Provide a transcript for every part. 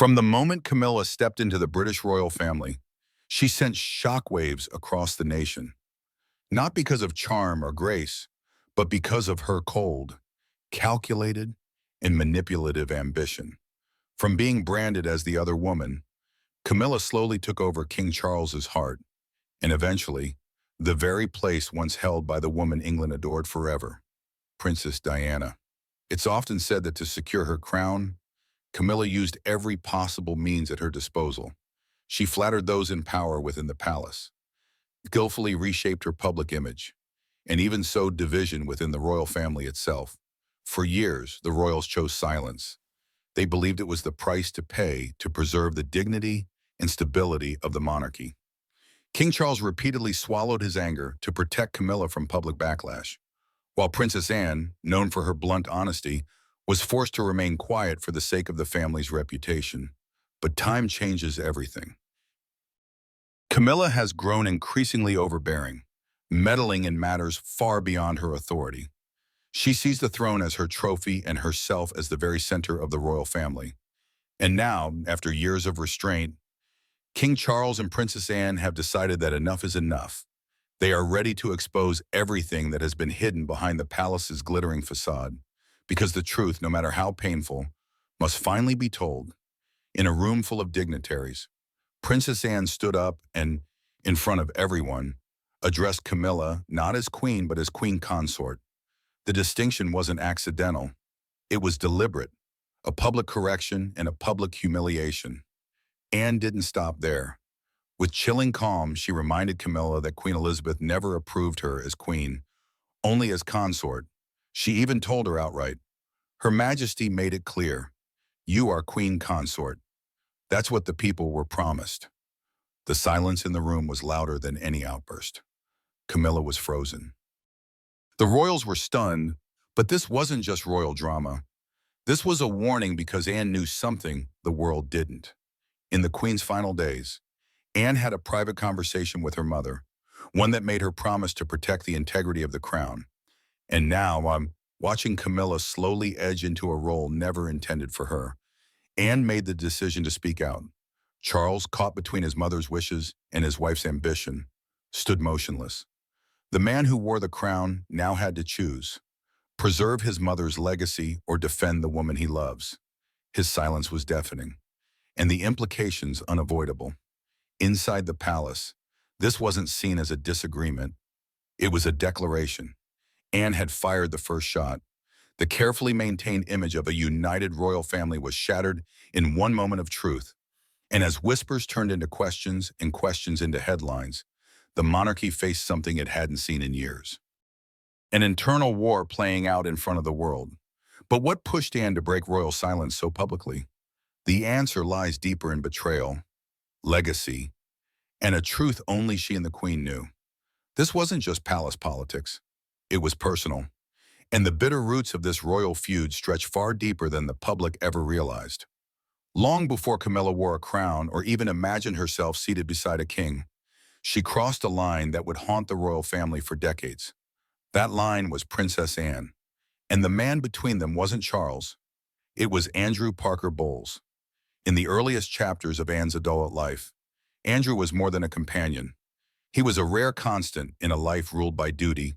From the moment Camilla stepped into the British royal family, she sent shockwaves across the nation, not because of charm or grace, but because of her cold, calculated, and manipulative ambition. From being branded as the other woman, Camilla slowly took over King Charles's heart, and eventually, the very place once held by the woman England adored forever, Princess Diana. It's often said that to secure her crown, Camilla used every possible means at her disposal. She flattered those in power within the palace, skillfully reshaped her public image, and even sowed division within the royal family itself. For years, the royals chose silence. They believed it was the price to pay to preserve the dignity and stability of the monarchy. King Charles repeatedly swallowed his anger to protect Camilla from public backlash, while Princess Anne, known for her blunt honesty, was forced to remain quiet for the sake of the family's reputation. But time changes everything. Camilla has grown increasingly overbearing, meddling in matters far beyond her authority. She sees the throne as her trophy and herself as the very center of the royal family. And now, after years of restraint, King Charles and Princess Anne have decided that enough is enough. They are ready to expose everything that has been hidden behind the palace's glittering facade, because the truth, no matter how painful, must finally be told. In a room full of dignitaries, Princess Anne stood up and, in front of everyone, addressed Camilla not as queen but as queen consort. The distinction wasn't accidental. It was deliberate, a public correction and a public humiliation. Anne didn't stop there. With chilling calm, she reminded Camilla that Queen Elizabeth never approved her as queen, only as consort. She even told her outright, "Her Majesty made it clear, you are queen consort. That's what the people were promised." The silence in the room was louder than any outburst. Camilla was frozen. The royals were stunned, but this wasn't just royal drama. This was a warning because Anne knew something the world didn't. In the Queen's final days, Anne had a private conversation with her mother, one that made her promise to protect the integrity of the crown. And now I'm watching Camilla slowly edge into a role never intended for her. Anne made the decision to speak out. Charles, caught between his mother's wishes and his wife's ambition, stood motionless. The man who wore the crown now had to choose: preserve his mother's legacy or defend the woman he loves. His silence was deafening, and the implications unavoidable. Inside the palace, this wasn't seen as a disagreement. It was a declaration. Anne had fired the first shot. The carefully maintained image of a united royal family was shattered in one moment of truth. And as whispers turned into questions and questions into headlines, the monarchy faced something it hadn't seen in years. An internal war playing out in front of the world. But what pushed Anne to break royal silence so publicly? The answer lies deeper in betrayal, legacy, and a truth only she and the Queen knew. This wasn't just palace politics. It was personal. And the bitter roots of this royal feud stretch far deeper than the public ever realized. Long before Camilla wore a crown or even imagined herself seated beside a king, she crossed a line that would haunt the royal family for decades. That line was Princess Anne. And the man between them wasn't Charles. It was Andrew Parker Bowles. In the earliest chapters of Anne's adult life, Andrew was more than a companion. He was a rare constant in a life ruled by duty,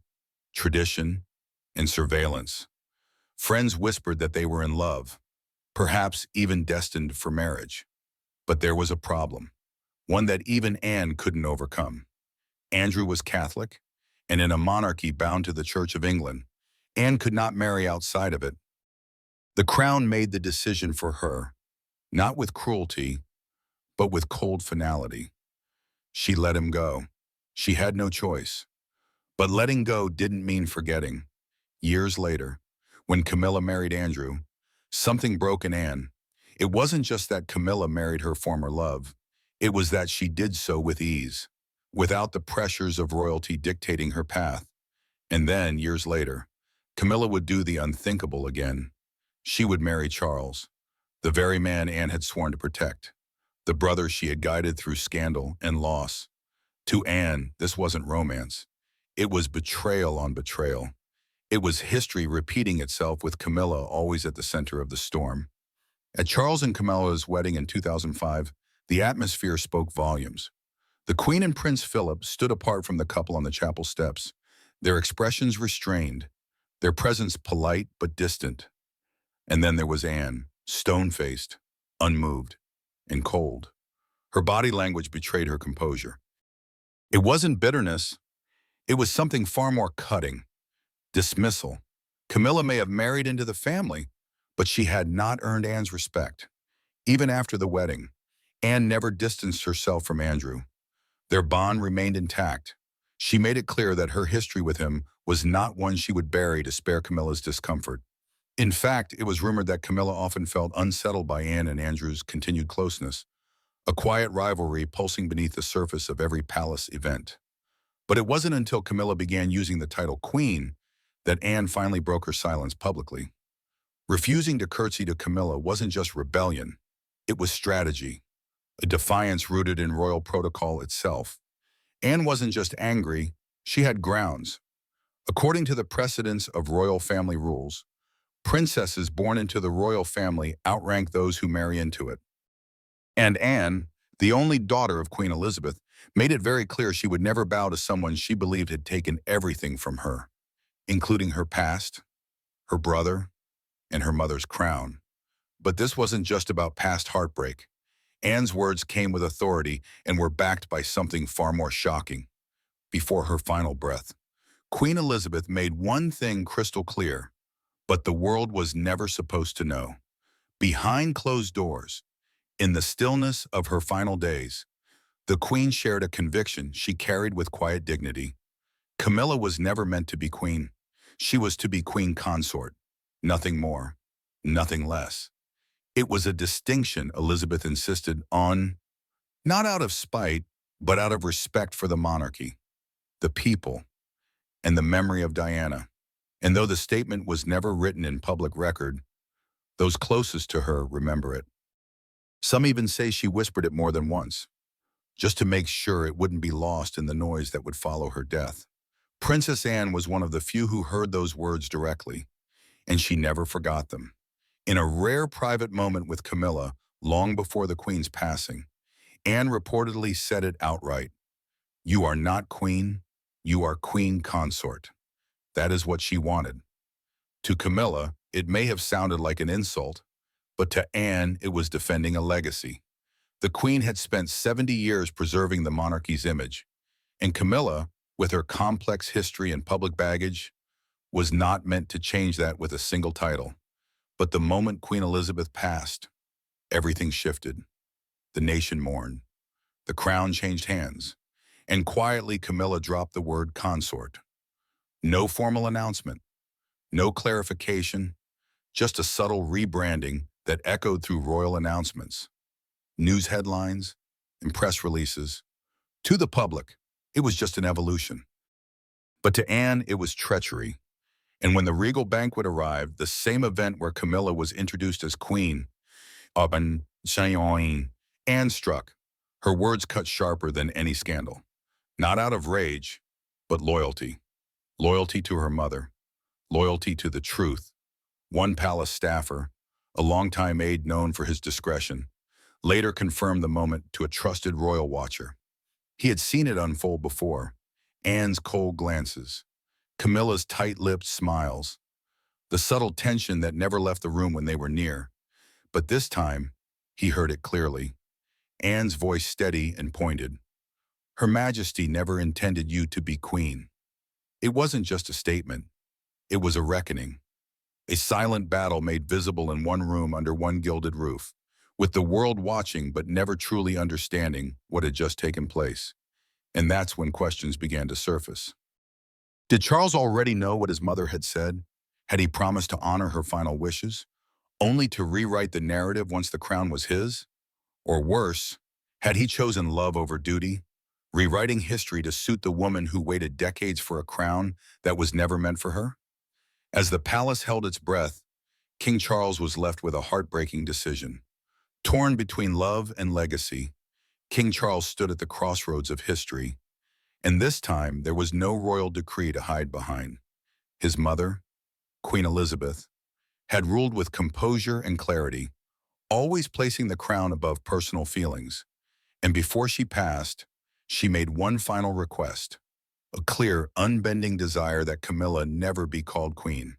tradition, and surveillance. Friends whispered that they were in love, perhaps even destined for marriage. But there was a problem, one that even Anne couldn't overcome. Andrew was Catholic, and in a monarchy bound to the Church of England, Anne could not marry outside of it. The crown made the decision for her, not with cruelty, but with cold finality. She let him go. She had no choice. But letting go didn't mean forgetting. Years later, when Camilla married Andrew, something broke in Anne. It wasn't just that Camilla married her former love. It was that she did so with ease, without the pressures of royalty dictating her path. And then, years later, Camilla would do the unthinkable again. She would marry Charles, the very man Anne had sworn to protect, the brother she had guided through scandal and loss. To Anne, this wasn't romance. It was betrayal on betrayal. It was history repeating itself with Camilla always at the center of the storm. At Charles and Camilla's wedding in 2005, the atmosphere spoke volumes. The Queen and Prince Philip stood apart from the couple on the chapel steps, their expressions restrained, their presence polite but distant. And then there was Anne, stone-faced, unmoved, and cold. Her body language betrayed her composure. It wasn't bitterness, it was something far more cutting, dismissal. Camilla may have married into the family, but she had not earned Anne's respect. Even after the wedding, Anne never distanced herself from Andrew. Their bond remained intact. She made it clear that her history with him was not one she would bury to spare Camilla's discomfort. In fact, it was rumored that Camilla often felt unsettled by Anne and Andrew's continued closeness, a quiet rivalry pulsing beneath the surface of every palace event. But it wasn't until Camilla began using the title Queen that Anne finally broke her silence publicly. Refusing to curtsy to Camilla wasn't just rebellion, it was strategy, a defiance rooted in royal protocol itself. Anne wasn't just angry, she had grounds. According to the precedents of royal family rules, princesses born into the royal family outrank those who marry into it. And Anne, the only daughter of Queen Elizabeth, made it very clear she would never bow to someone she believed had taken everything from her, including her past, her brother, and her mother's crown. But this wasn't just about past heartbreak. Anne's words came with authority and were backed by something far more shocking. Before her final breath, Queen Elizabeth made one thing crystal clear, but the world was never supposed to know. Behind closed doors, in the stillness of her final days, the Queen shared a conviction she carried with quiet dignity. Camilla was never meant to be queen. She was to be queen consort. Nothing more, nothing less. It was a distinction Elizabeth insisted on, not out of spite, but out of respect for the monarchy, the people, and the memory of Diana. And though the statement was never written in public record, those closest to her remember it. Some even say she whispered it more than once, just to make sure it wouldn't be lost in the noise that would follow her death. Princess Anne was one of the few who heard those words directly, and she never forgot them. In a rare private moment with Camilla, long before the Queen's passing, Anne reportedly said it outright. "You are not queen, you are queen consort." That is what she wanted. To Camilla, it may have sounded like an insult, but to Anne, it was defending a legacy. The Queen had spent 70 years preserving the monarchy's image, and Camilla, with her complex history and public baggage, was not meant to change that with a single title. But the moment Queen Elizabeth passed, everything shifted. The nation mourned. The crown changed hands, and quietly Camilla dropped the word consort. No formal announcement, no clarification, just a subtle rebranding that echoed through royal announcements, news headlines, and press releases. To the public, it was just an evolution. But to Anne, it was treachery. And when the regal banquet arrived, the same event where Camilla was introduced as queen, Anne struck, her words cut sharper than any scandal. Not out of rage, but loyalty. Loyalty to her mother, loyalty to the truth. One palace staffer, a longtime aide known for his discretion, later confirmed the moment to a trusted royal watcher. He had seen it unfold before. Anne's cold glances, Camilla's tight-lipped smiles, the subtle tension that never left the room when they were near. But this time, he heard it clearly. Anne's voice steady and pointed. "Her Majesty never intended you to be queen." It wasn't just a statement. It was a reckoning. A silent battle made visible in one room under one gilded roof, with the world watching but never truly understanding what had just taken place. And that's when questions began to surface. Did Charles already know what his mother had said? Had he promised to honor her final wishes, only to rewrite the narrative once the crown was his? Or worse, had he chosen love over duty, rewriting history to suit the woman who waited decades for a crown that was never meant for her? As the palace held its breath, King Charles was left with a heartbreaking decision. Torn between love and legacy, King Charles stood at the crossroads of history, and this time there was no royal decree to hide behind. His mother, Queen Elizabeth, had ruled with composure and clarity, always placing the crown above personal feelings. And before she passed, she made one final request, a clear, unbending desire that Camilla never be called queen.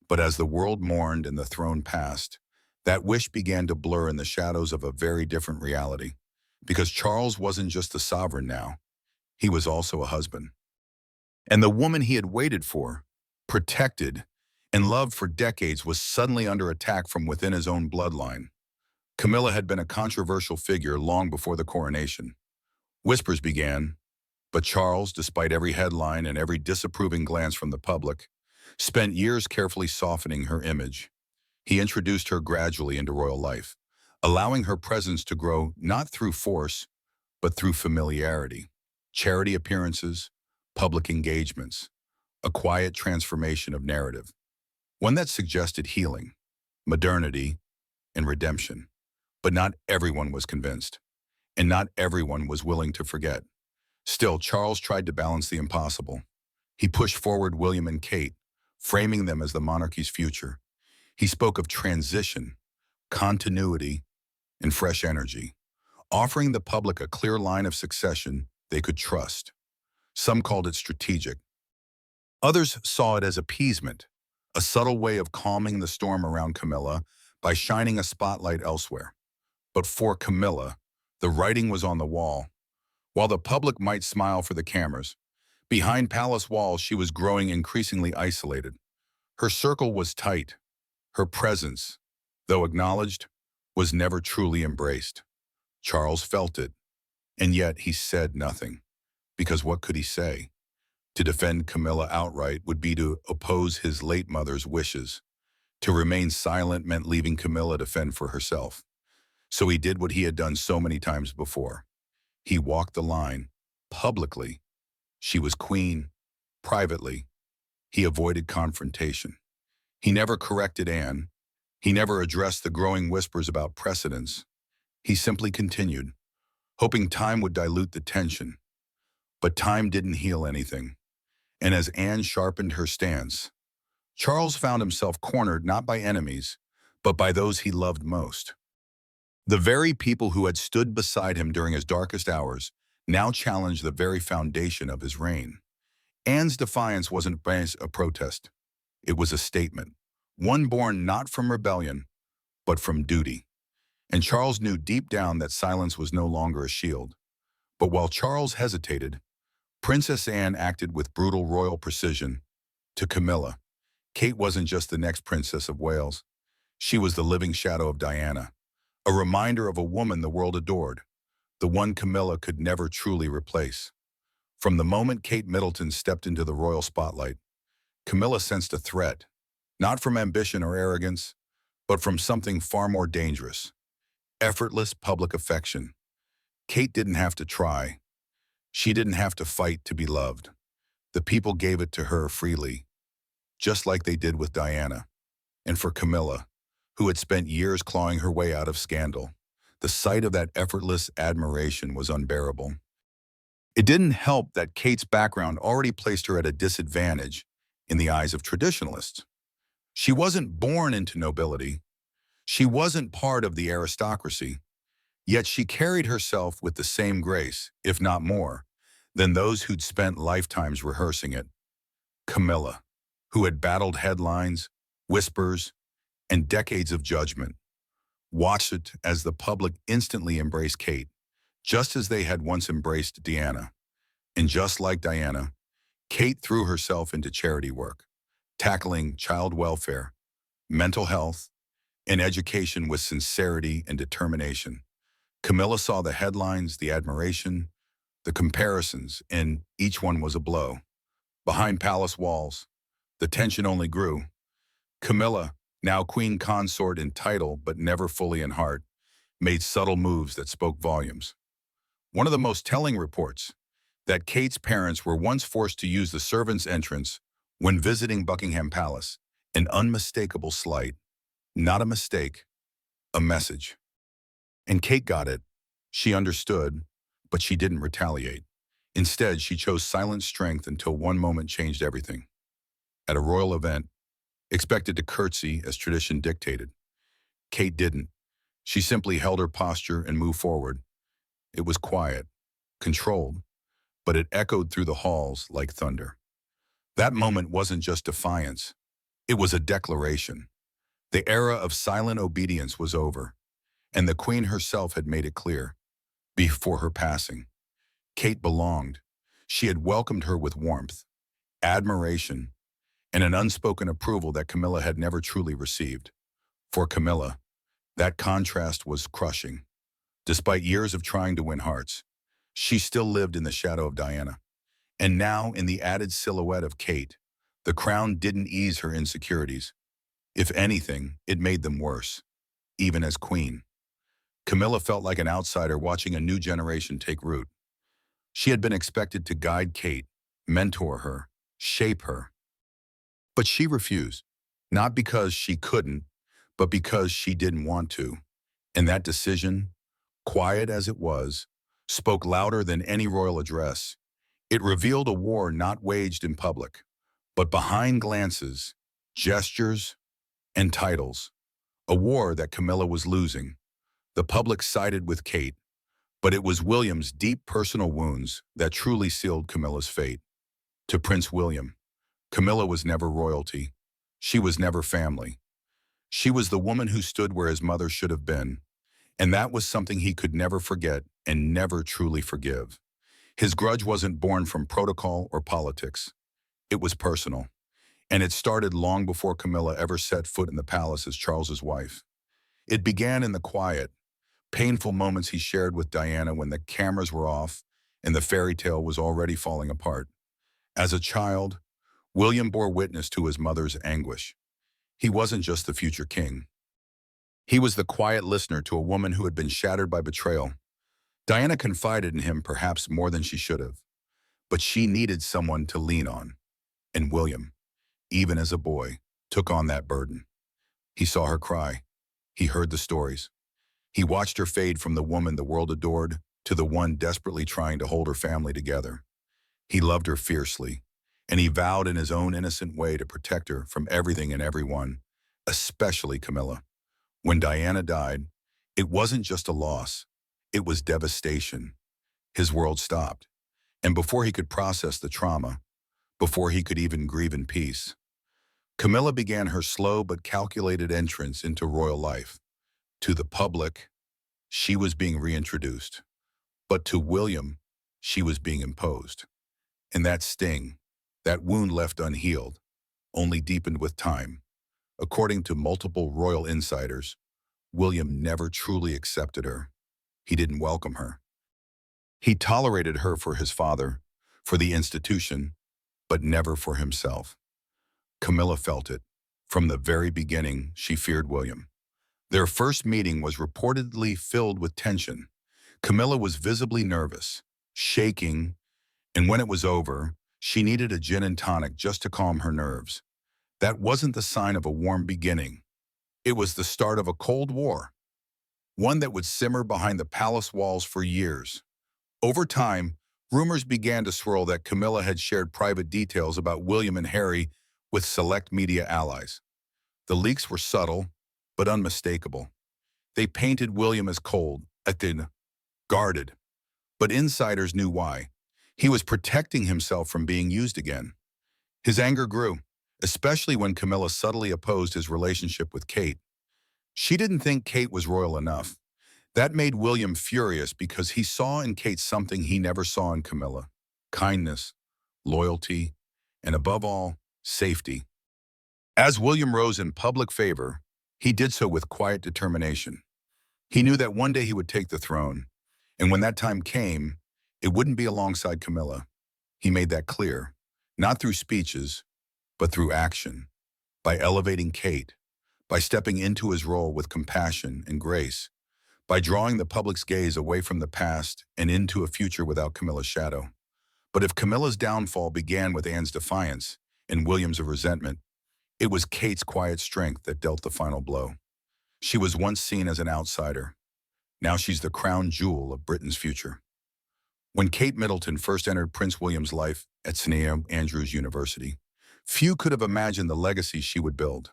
But as the world mourned and the throne passed, that wish began to blur in the shadows of a very different reality. Because Charles wasn't just a sovereign now, he was also a husband. And the woman he had waited for, protected, and loved for decades was suddenly under attack from within his own bloodline. Camilla had been a controversial figure long before the coronation. Whispers began, but Charles, despite every headline and every disapproving glance from the public, spent years carefully softening her image. He introduced her gradually into royal life, allowing her presence to grow not through force, but through familiarity, charity appearances, public engagements, a quiet transformation of narrative, one that suggested healing, modernity, and redemption. But not everyone was convinced, and not everyone was willing to forget. Still, Charles tried to balance the impossible. He pushed forward William and Kate, framing them as the monarchy's future. He spoke of transition, continuity, and fresh energy, offering the public a clear line of succession they could trust. Some called it strategic. Others saw it as appeasement, a subtle way of calming the storm around Camilla by shining a spotlight elsewhere. But for Camilla, the writing was on the wall. While the public might smile for the cameras, behind palace walls she was growing increasingly isolated. Her circle was tight. Her presence, though acknowledged, was never truly embraced. Charles felt it, and yet he said nothing. Because what could he say? To defend Camilla outright would be to oppose his late mother's wishes. To remain silent meant leaving Camilla to fend for herself. So he did what he had done so many times before. He walked the line, publicly. She was queen, privately. He avoided confrontation. He never corrected Anne. He never addressed the growing whispers about precedence. He simply continued, hoping time would dilute the tension. But time didn't heal anything. And as Anne sharpened her stance, Charles found himself cornered not by enemies, but by those he loved most. The very people who had stood beside him during his darkest hours now challenged the very foundation of his reign. Anne's defiance wasn't a protest. It was a statement, one born not from rebellion, but from duty. And Charles knew deep down that silence was no longer a shield. But while Charles hesitated, Princess Anne acted with brutal royal precision. To Camilla, Kate wasn't just the next Princess of Wales. She was the living shadow of Diana, a reminder of a woman the world adored, the one Camilla could never truly replace. From the moment Kate Middleton stepped into the royal spotlight, Camilla sensed a threat, not from ambition or arrogance, but from something far more dangerous, effortless public affection. Kate didn't have to try. She didn't have to fight to be loved. The people gave it to her freely, just like they did with Diana. And for Camilla, who had spent years clawing her way out of scandal, the sight of that effortless admiration was unbearable. It didn't help that Kate's background already placed her at a disadvantage in the eyes of traditionalists. She wasn't born into nobility. She wasn't part of the aristocracy. Yet she carried herself with the same grace, if not more, than those who'd spent lifetimes rehearsing it. Camilla, who had battled headlines, whispers, and decades of judgment, watched it as the public instantly embraced Kate, just as they had once embraced Diana. And just like Diana, Kate threw herself into charity work, tackling child welfare, mental health, and education with sincerity and determination. Camilla saw the headlines, the admiration, the comparisons, and each one was a blow. Behind palace walls, the tension only grew. Camilla, now queen consort in title but never fully in heart, made subtle moves that spoke volumes. One of the most telling reports, that Kate's parents were once forced to use the servants' entrance when visiting Buckingham Palace, an unmistakable slight, not a mistake, a message. And Kate got it. She understood, but she didn't retaliate. Instead, she chose silent strength until one moment changed everything. At a royal event, expected to curtsy as tradition dictated, Kate didn't. She simply held her posture and moved forward. It was quiet, controlled, but it echoed through the halls like thunder. That moment wasn't just defiance. It was a declaration. The era of silent obedience was over, and the Queen herself had made it clear. Before her passing, Kate belonged. She had welcomed her with warmth, admiration, and an unspoken approval that Camilla had never truly received. For Camilla, that contrast was crushing. Despite years of trying to win hearts, she still lived in the shadow of Diana. And now, in the added silhouette of Kate, the crown didn't ease her insecurities. If anything, it made them worse, even as queen. Camilla felt like an outsider watching a new generation take root. She had been expected to guide Kate, mentor her, shape her. But she refused, not because she couldn't, but because she didn't want to. And that decision, quiet as it was, spoke louder than any royal address. It revealed a war not waged in public, but behind glances, gestures, and titles. A war that Camilla was losing. The public sided with Kate, but it was William's deep personal wounds that truly sealed Camilla's fate. To Prince William, Camilla was never royalty. She was never family. She was the woman who stood where his mother should have been, and that was something he could never forget and never truly forgive. His grudge wasn't born from protocol or politics. It was personal, and it started long before Camilla ever set foot in the palace as Charles's wife. It began in the quiet, painful moments he shared with Diana when the cameras were off and the fairy tale was already falling apart. As a child, William bore witness to his mother's anguish. He wasn't just the future king. He was the quiet listener to a woman who had been shattered by betrayal. Diana confided in him perhaps more than she should have, but she needed someone to lean on. And William, even as a boy, took on that burden. He saw her cry. He heard the stories. He watched her fade from the woman the world adored to the one desperately trying to hold her family together. He loved her fiercely, and he vowed in his own innocent way to protect her from everything and everyone, especially Camilla. When Diana died, it wasn't just a loss. It was devastation. His world stopped. And before he could process the trauma, before he could even grieve in peace, Camilla began her slow but calculated entrance into royal life. To the public, she was being reintroduced. But to William, she was being imposed. And that sting, that wound left unhealed, only deepened with time. According to multiple royal insiders, William never truly accepted her. He didn't welcome her. He tolerated her for his father, for the institution, but never for himself. Camilla felt it. From the very beginning, she feared William. Their first meeting was reportedly filled with tension. Camilla was visibly nervous, shaking, and when it was over, she needed a gin and tonic just to calm her nerves. That wasn't the sign of a warm beginning. It was the start of a cold war, one that would simmer behind the palace walls for years. Over time, rumors began to swirl that Camilla had shared private details about William and Harry with select media allies. The leaks were subtle, but unmistakable. They painted William as cold, guarded, but insiders knew why. He was protecting himself from being used again. His anger grew, especially when Camilla subtly opposed his relationship with Kate. She didn't think Kate was royal enough. That made William furious because he saw in Kate something he never saw in Camilla: kindness, loyalty, and above all, safety. As William rose in public favor, he did so with quiet determination. He knew that one day he would take the throne, and when that time came, it wouldn't be alongside Camilla. He made that clear, not through speeches, but through action, by elevating Kate, by stepping into his role with compassion and grace, by drawing the public's gaze away from the past and into a future without Camilla's shadow. But if Camilla's downfall began with Anne's defiance and William's resentment, it was Kate's quiet strength that dealt the final blow. She was once seen as an outsider. Now she's the crown jewel of Britain's future. When Kate Middleton first entered Prince William's life at St. Andrews University, few could have imagined the legacy she would build.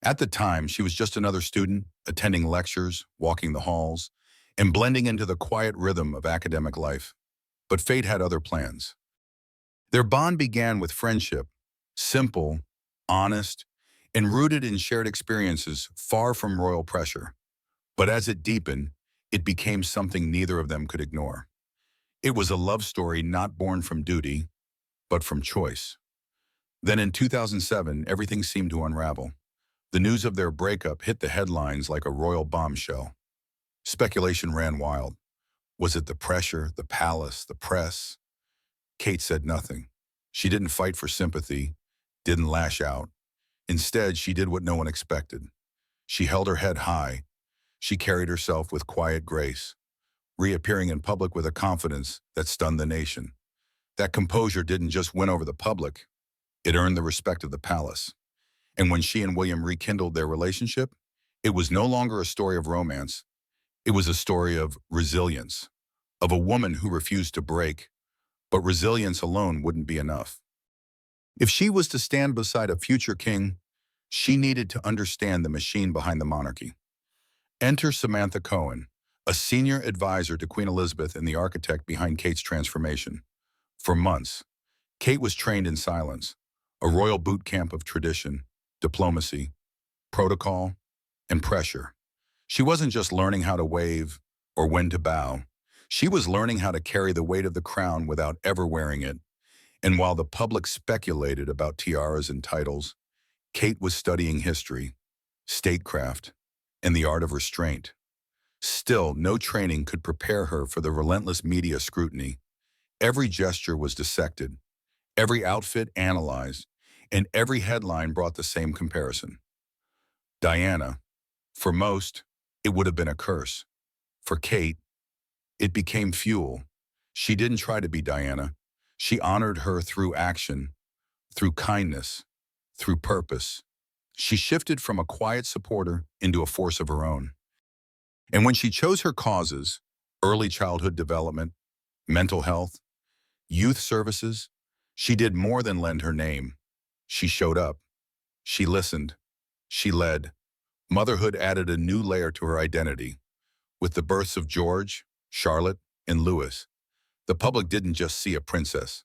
At the time, she was just another student, attending lectures, walking the halls, and blending into the quiet rhythm of academic life. But fate had other plans. Their bond began with friendship, simple, honest, and rooted in shared experiences far from royal pressure. But as it deepened, it became something neither of them could ignore. It was a love story not born from duty, but from choice. Then in 2007, everything seemed to unravel. The news of their breakup hit the headlines like a royal bombshell. Speculation ran wild. Was it the pressure, the palace, the press? Kate said nothing. She didn't fight for sympathy, didn't lash out. Instead, she did what no one expected. She held her head high. She carried herself with quiet grace, reappearing in public with a confidence that stunned the nation. That composure didn't just win over the public, it earned the respect of the palace. And when she and William rekindled their relationship, it was no longer a story of romance. It was a story of resilience, of a woman who refused to break, but resilience alone wouldn't be enough. If she was to stand beside a future king, she needed to understand the machine behind the monarchy. Enter Samantha Cohen, a senior advisor to Queen Elizabeth and the architect behind Kate's transformation. For months, Kate was trained in silence, a royal boot camp of tradition, diplomacy, protocol, and pressure. She wasn't just learning how to wave or when to bow. She was learning how to carry the weight of the crown without ever wearing it. And while the public speculated about tiaras and titles, Kate was studying history, statecraft, and the art of restraint. Still, no training could prepare her for the relentless media scrutiny. Every gesture was dissected, every outfit analyzed, and every headline brought the same comparison. Diana, for most, it would have been a curse. For Kate, it became fuel. She didn't try to be Diana. She honored her through action, through kindness, through purpose. She shifted from a quiet supporter into a force of her own. And when she chose her causes, early childhood development, mental health, youth services, she did more than lend her name. She showed up. She listened. She led. Motherhood added a new layer to her identity. With the births of George, Charlotte, and Louis, the public didn't just see a princess.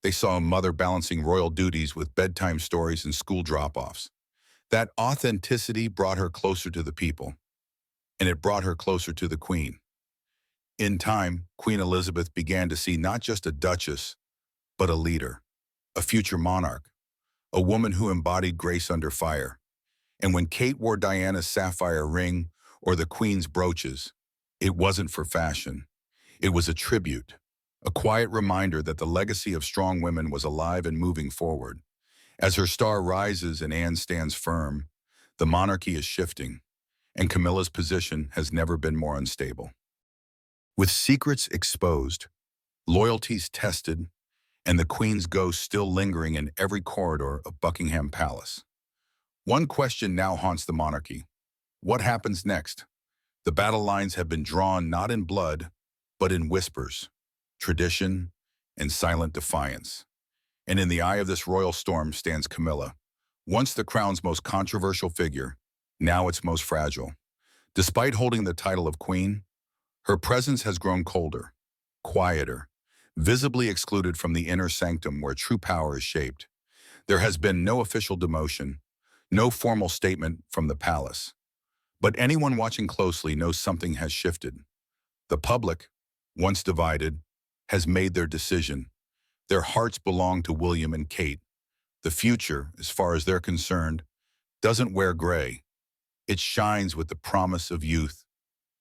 They saw a mother balancing royal duties with bedtime stories and school drop-offs. That authenticity brought her closer to the people, and it brought her closer to the Queen. In time, Queen Elizabeth began to see not just a duchess, but a leader, a future monarch, a woman who embodied grace under fire. And when Kate wore Diana's sapphire ring or the Queen's brooches, it wasn't for fashion. It was a tribute, a quiet reminder that the legacy of strong women was alive and moving forward. As her star rises and Anne stands firm, the monarchy is shifting, and Camilla's position has never been more unstable. With secrets exposed, loyalties tested, and the Queen's ghost still lingering in every corridor of Buckingham Palace, one question now haunts the monarchy. What happens next? The battle lines have been drawn not in blood, but in whispers, tradition, and silent defiance. And in the eye of this royal storm stands Camilla, once the crown's most controversial figure, now its most fragile. Despite holding the title of queen, her presence has grown colder, quieter, visibly excluded from the inner sanctum where true power is shaped. There has been no official demotion, no formal statement from the palace. But anyone watching closely knows something has shifted. The public, once divided, has made their decision. Their hearts belong to William and Kate. The future, as far as they're concerned, doesn't wear gray. It shines with the promise of youth,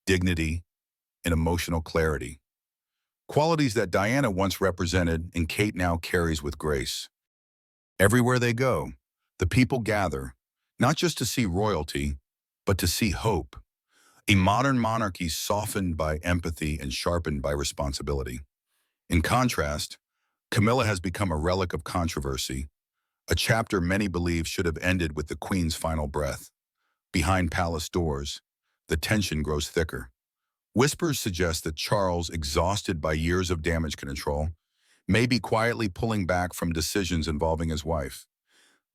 dignity, and emotional clarity. Qualities that Diana once represented and Kate now carries with grace. Everywhere they go, the people gather, not just to see royalty, but to see hope. A modern monarchy softened by empathy and sharpened by responsibility. In contrast, Camilla has become a relic of controversy, a chapter many believe should have ended with the Queen's final breath. Behind palace doors, the tension grows thicker. Whispers suggest that Charles, exhausted by years of damage control, may be quietly pulling back from decisions involving his wife.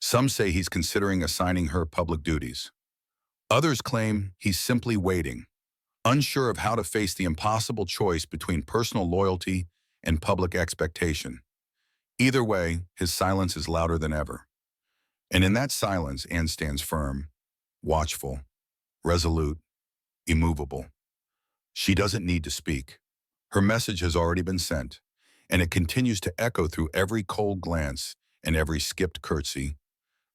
Some say he's considering assigning her public duties. Others claim he's simply waiting, unsure of how to face the impossible choice between personal loyalty and public expectation. Either way, his silence is louder than ever. And in that silence, Anne stands firm, watchful, resolute, immovable. She doesn't need to speak. Her message has already been sent, and it continues to echo through every cold glance and every skipped curtsy.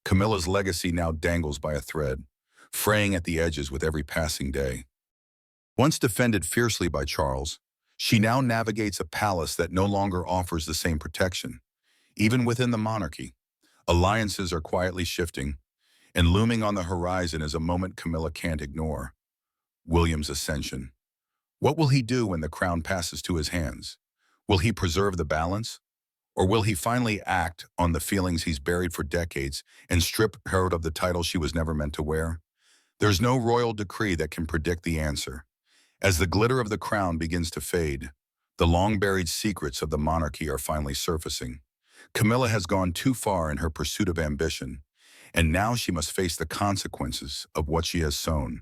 Camilla's legacy now dangles by a thread, fraying at the edges with every passing day. Once defended fiercely by Charles, she now navigates a palace that no longer offers the same protection. Even within the monarchy, alliances are quietly shifting, and looming on the horizon is a moment Camilla can't ignore: William's ascension. What will he do when the crown passes to his hands? Will he preserve the balance? Or will he finally act on the feelings he's buried for decades and strip her of the title she was never meant to wear? There's no royal decree that can predict the answer. As the glitter of the crown begins to fade, the long-buried secrets of the monarchy are finally surfacing. Camilla has gone too far in her pursuit of ambition, and now she must face the consequences of what she has sown.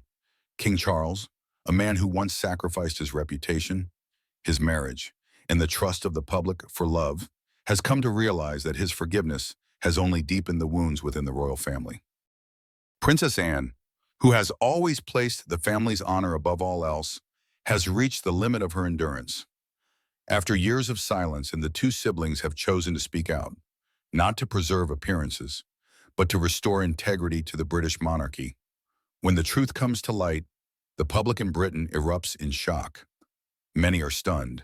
King Charles, a man who once sacrificed his reputation, his marriage, and the trust of the public for love, has come to realize that his forgiveness has only deepened the wounds within the royal family. Princess Anne, who has always placed the family's honor above all else, has reached the limit of her endurance. After years of silence, and the two siblings have chosen to speak out, not to preserve appearances, but to restore integrity to the British monarchy. When the truth comes to light, the public in Britain erupts in shock. Many are stunned,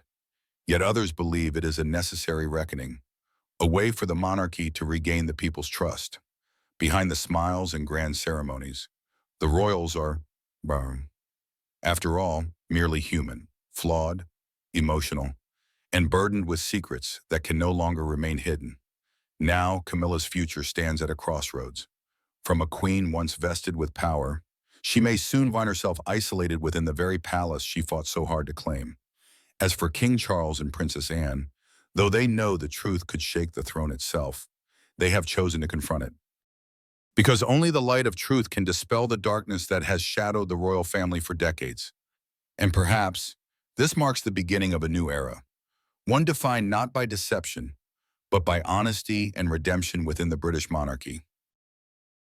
yet others believe it is a necessary reckoning, a way for the monarchy to regain the people's trust. Behind the smiles and grand ceremonies, the royals are, after all, merely human, flawed, emotional, and burdened with secrets that can no longer remain hidden. Now, Camilla's future stands at a crossroads. From a queen once vested with power, she may soon find herself isolated within the very palace she fought so hard to claim. As for King Charles and Princess Anne, though they know the truth could shake the throne itself, they have chosen to confront it. Because only the light of truth can dispel the darkness that has shadowed the royal family for decades. And perhaps this marks the beginning of a new era, one defined not by deception, but by honesty and redemption within the British monarchy.